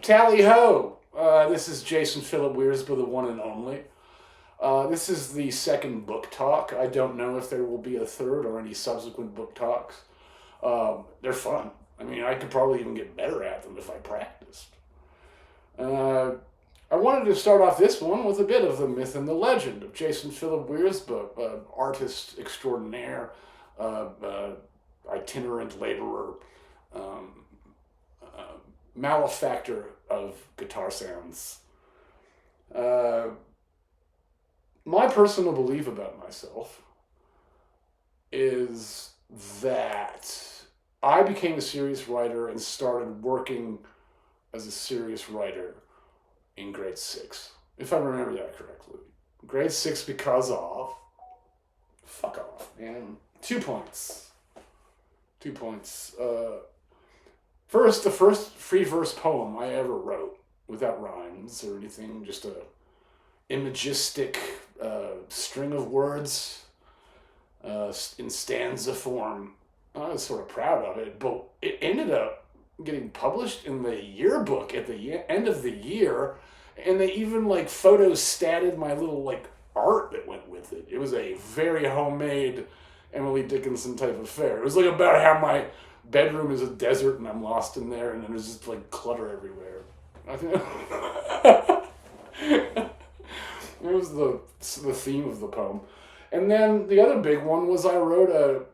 Tally ho! This is Jason Philip Weersby, the one and only. This is the second book talk. I don't know if there will be a third or any subsequent book talks. They're fun. I mean, I could probably even get better at them if I practiced. I wanted to start off this one with a bit of the myth and the legend of Jason Philip Weersby, artist extraordinaire, itinerant laborer, malefactor of guitar sounds. My personal belief about myself is that I became a serious writer and started working as a serious writer in grade 6, if I remember that correctly. Grade 6 because of... Fuck off, man. 2 points. 2 points. First, the first free verse poem I ever wrote, without rhymes or anything, just a imagistic string of words in stanza form. I was sort of proud of it, but it ended up getting published in the yearbook at the end of the year, and they even photostatted my little art that went with it. It was a very homemade Emily Dickinson type affair. It was about how my bedroom is a desert and I'm lost in there, and then there's just clutter everywhere. I think it was the theme of the poem. And then the other big one was I wrote a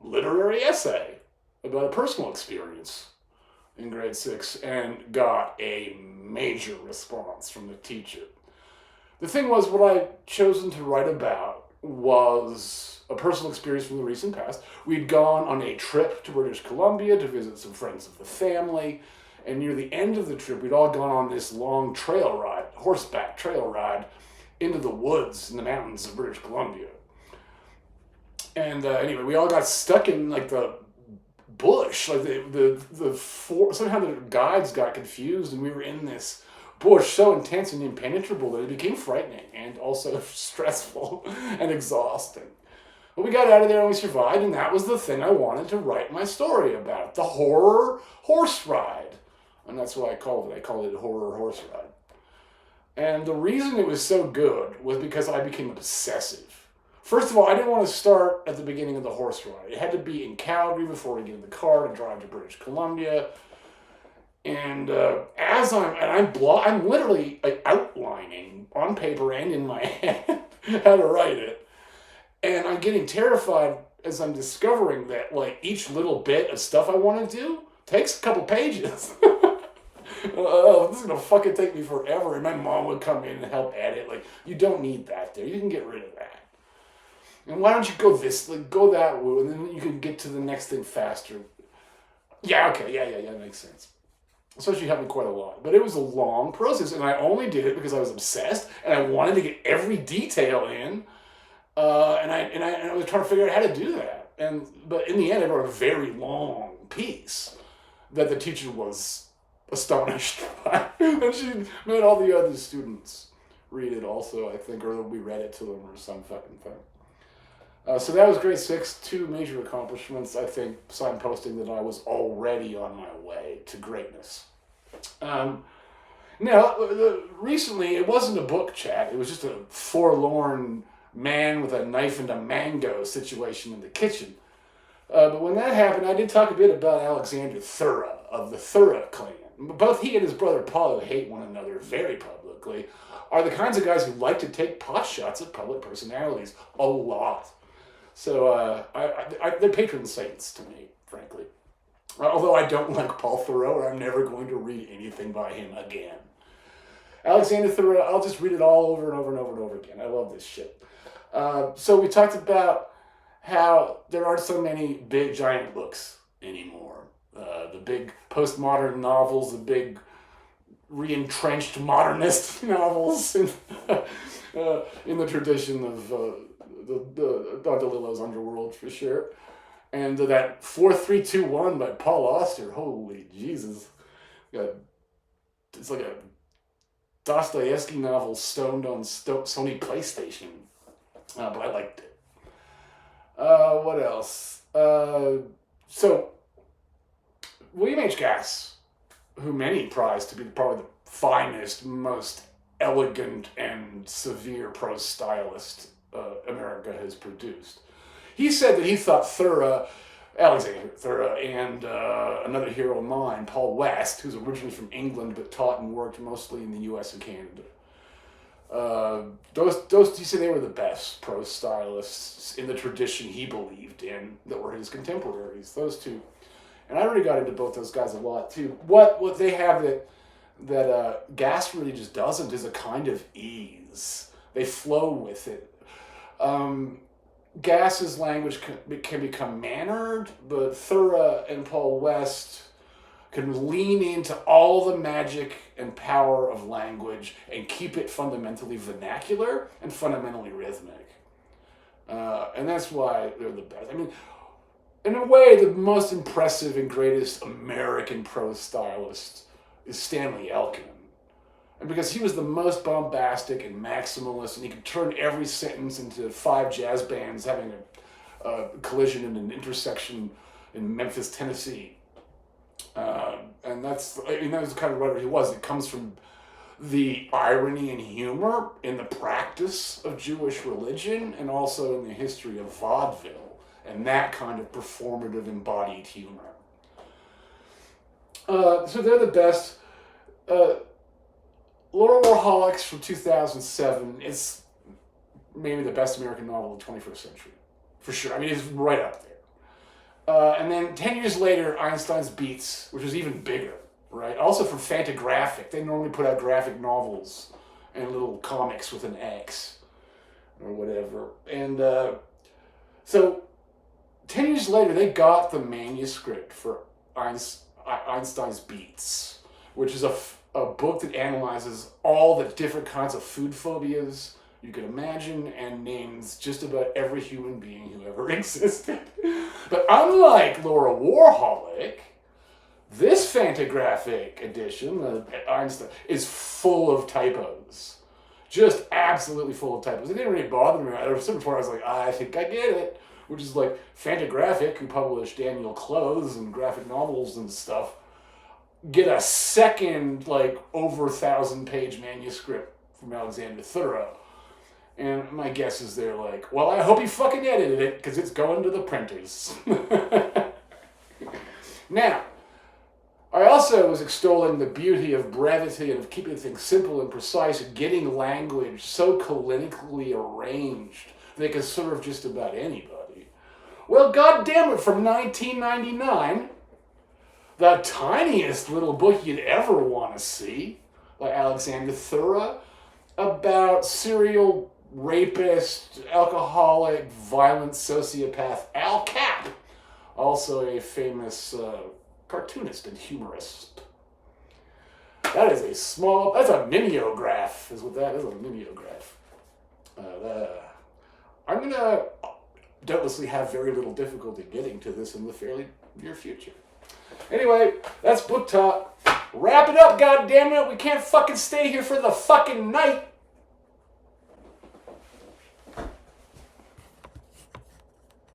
literary essay about a personal experience in grade 6 and got a major response from the teacher. The thing was, what I'd chosen to write about was a personal experience from the recent past. We'd gone on a trip to British Columbia to visit some friends of the family, and near the end of the trip, we'd all gone on this long trail ride, horseback trail ride, into the woods in the mountains of British Columbia. And anyway, we all got stuck in the bush. Somehow the guides got confused, and we were in this bush so intense and impenetrable that it became frightening and also stressful and exhausting. But we got out of there and we survived, and that was the thing I wanted to write my story about, the horror horse ride. And that's what I called it. I called it Horror Horse Ride. And the reason it was so good was because I became obsessive. First of all, I didn't want to start at the beginning of the horse ride. It had to be in Calgary before we get in the car to drive to British Columbia. And I'm literally outlining on paper and in my head how to write it. And I'm getting terrified as I'm discovering that each little bit of stuff I want to do takes a couple pages. This is going to fucking take me forever. And my mom would come in and help edit. You don't need that there. You can get rid of that. And why don't you go go that way, and then you can get to the next thing faster. Yeah, okay, yeah, makes sense. So she helped me quite a lot. But it was a long process, and I only did it because I was obsessed, and I wanted to get every detail in, and I was trying to figure out how to do that. But in the end, I wrote a very long piece that the teacher was astonished by. And she made all the other students read it also, I think, or we read it to them or some fucking thing. So that was grade 6, 2 major accomplishments, I think, signposting that I was already on my way to greatness. Recently, it wasn't a book chat, it was just a forlorn man with a knife and a mango situation in the kitchen. But when that happened, I did talk a bit about Alexander Thurah of the Thurah clan. Both he and his brother Paul, who hate one another very publicly, are the kinds of guys who like to take pot shots at public personalities a lot. So they're patron saints to me, frankly. Although I don't like Paul Thoreau, I'm never going to read anything by him again. Alexander Thoreau, I'll just read it all over and over and over and over again. I love this shit. So we talked about how there aren't so many big giant books anymore. The big postmodern novels, the big re-entrenched modernist novels in the tradition of the Don DeLillo's Underworld, for sure. And that 4321 by Paul Auster, holy Jesus. It's like a Dostoevsky novel stoned on Sony PlayStation. But I liked it. What else? So, William H. Gass who many prize to be probably the finest, most elegant and severe prose stylist America has produced. He said that he thought Alexander Thurrow, and another hero of mine, Paul West, who's originally from England but taught and worked mostly in the U.S. and Canada. He said they were the best prose stylists in the tradition he believed in that were his contemporaries. Those two, and I really got into both those guys a lot too. What they have that Gas really just doesn't is a kind of ease. They flow with it. Gas's language can become mannered, but Thurrow and Paul West can lean into all the magic and power of language and keep it fundamentally vernacular and fundamentally rhythmic. And that's why they're the best. I mean, in a way, the most impressive and greatest American prose stylist is Stanley Elkin. And because he was the most bombastic and maximalist, and he could turn every sentence into 5 jazz bands having a collision in an intersection in Memphis, Tennessee. And that's the kind of writer he was. It comes from the irony and humor in the practice of Jewish religion and also in the history of vaudeville and that kind of performative embodied humor. So they're the best. Laura Warholics from 2007 is maybe the best American novel of the 21st century. For sure. I mean, it's right up there. And then 10 years later, Einstein's Beats, which was even bigger, right? Also from Fantagraphic. They normally put out graphic novels and little comics with an X or whatever. And so 10 years later, they got the manuscript for Einstein's Beats, which is a book that analyzes all the different kinds of food phobias you could imagine and names just about every human being who ever existed. But unlike Laura Warholic, this Fantagraphic edition, Einstein, is full of typos. Just absolutely full of typos. It didn't really bother me. At a certain point, I was like, I think I get it. Which is like Fantagraphic, who published Daniel Close and graphic novels and stuff, get a second, like, over 1,000-page manuscript from Alexander Thurrow. And my guess is they're like, well, I hope he fucking edited it, because it's going to the printers. Now, I also was extolling the beauty of brevity and of keeping things simple and precise and getting language so clinically arranged that they can serve just about anybody. Well, goddammit, from 1999, the tiniest little book you'd ever want to see, by Alexander Thurrow, about serial rapist, alcoholic, violent sociopath Al Cap, also a famous cartoonist and humorist. That is that's a mimeograph, is what that is, a mimeograph. I'm going to doubtlessly have very little difficulty getting to this in the fairly near future. Anyway, that's book talk. Wrap it up, goddammit. We can't fucking stay here for the fucking night.